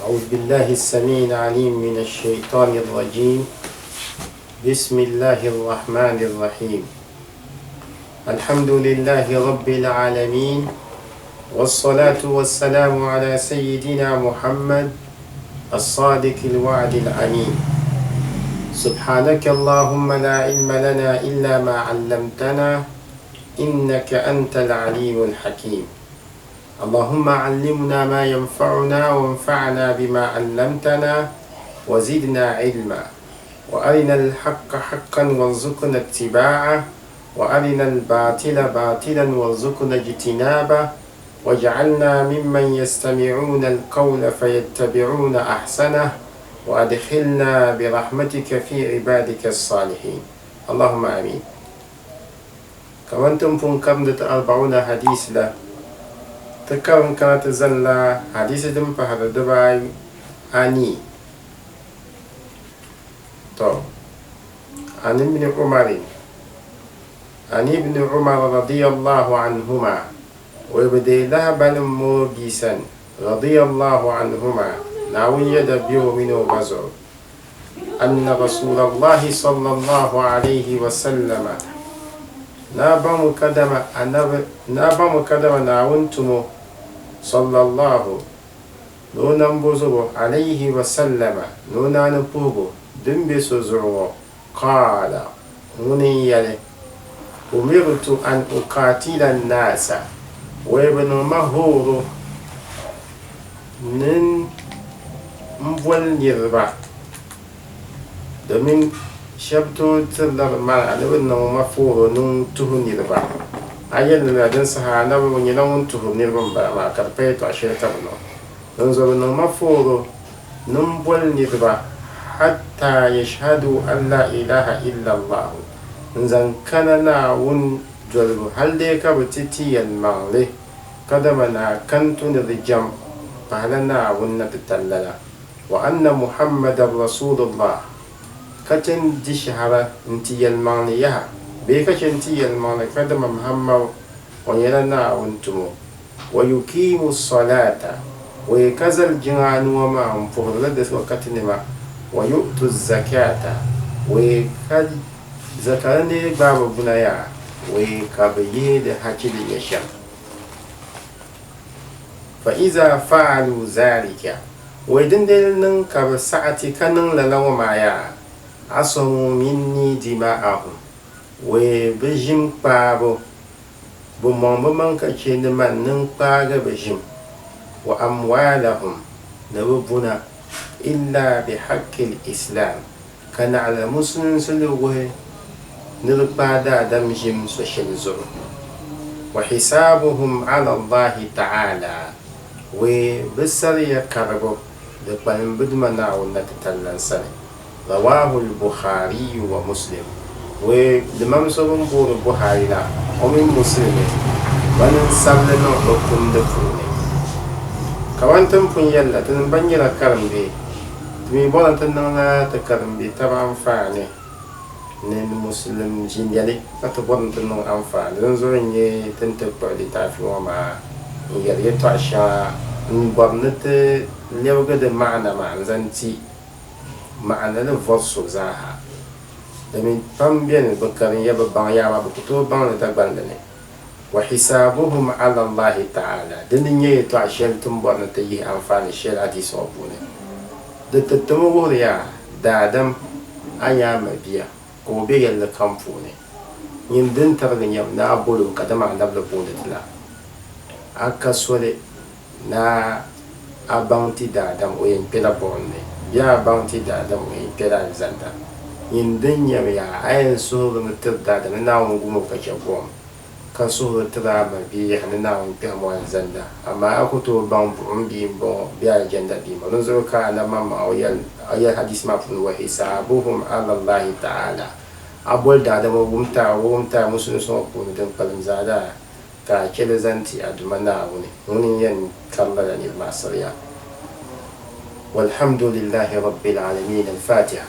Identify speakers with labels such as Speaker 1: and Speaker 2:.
Speaker 1: أعوذ بالله السميع العليم من الشيطان الرجيم. بسم الله الرحمن الرحيم. الحمد لله رب العالمين، والصلاة والسلام على سيدنا محمد الصادق الوعد الأمين. سبحانك اللهم لا علم لنا إلا ما علمتنا إنك أنت العليم الحكيم. اللهم علمنا ما ينفعنا وانفعنا بما علمتنا وزدنا علما، وأرنا الحق حقا وارزقنا اتباعه، وأرنا الباطل باطلا وارزقنا اجتنابه، واجعلنا ممن يستمعون القول فيتبعون أحسنه، وأدخلنا برحمتك في عبادك الصالحين. اللهم آمين. كمان تنفون كمدة 40 حديث له تكون كانت زلا حديث دم فهذا دبي أني تو عن ابن عمر عن ابن عمر رضي الله عنهما ويبدي ذهب الموجسا رضي الله عنهما ناوية بيو منو بزر أن رسول الله صلى الله عليه وسلم نابا مكدم ناونتمو صلى الله نونا بزرو عليه وسلم نونا نبوغو دنبس زرو قال نوني يلي أمرت أن أقاتل الناس وابن مهور نن مبول يربا domin shabto tillar mal alibin na mafuro nun tuhun nirba ayyar da dan saha na mun yana mun tuhun nirban ba ma karfe to ashirta no don zo nun mafuro nun bol nirba hatta yashhadu an la ilaha illa allah zan kana na wun jolbu halde ka butiti yan mangle kada mana kantu da jam falana wun na tallala wa anna muhammadar rasulullah kacin di shahara nti yalmani yaha be kacin ti yalmani kadama muhammad wanyana na wuntumo wa yuqimu salata wa yakazal jinganu wa ma amfuhla da wakati ne ma wa yu'tu zakata wa kad zakane babu bunaya wa kabaye da hakili ya sha fa iza fa'alu zalika wa dindin nan ka sa'ati kanan lalawa maya asamu minni dima'ahum we bijim kpaabo bu mombo man ka chende man nan kpaaga bijim wa amwalahum na buna illa bi haqqil islam kana ala muslim suluwe nil kpaada adam jim so shelzo wa hisabuhum ala allah ta'ala we bisar ya karbo da kwan bidmana wa natallan sane رواه البخاري ومسلم ولمن سبب البخاري لا ومن مسلم ومن سبلنا حكم دفوني كمان تنفن يلا تنبني لكرم بي تمي بولا تنونا تكرم بي طبعا فاني نين مسلم جنجالي فتبولا تنو أنفاني ننظر إني تنتبع لتعفي وما يلي يتعشى نبرنت ليوغد معنى زنتي ma'ana da vosso zaha domin fambiyan bakarin ya babban yawa ba kuto ban da tagban da ne wa hisabuhum ala Allah ta'ala dinin yayi to ashel tun bon ta yi amfani shel hadisi wabu ne da tattama wuriya da adam aya mabiya ko be yalla kamfu ne yin din targin yau na bulu kadama da bulu tila aka sole na abanti da adam oyin pela bonne ya bounty da adam mai kira zanta yin dunya ya ayin so da mutar da na gumo kake gom kan so tira ba bi hanin nawon kamo zanda amma aku to ban bun bi bo biya janda bi mun zo ka na mamma ayal hadis ma fun wa hisabuhum ala allah ta'ala abul da da gumta musu so ko dan kalin zada ka kele zanti adumana wuni mun yan kallala ni masariya والحمد لله رب العالمين. الفاتحة.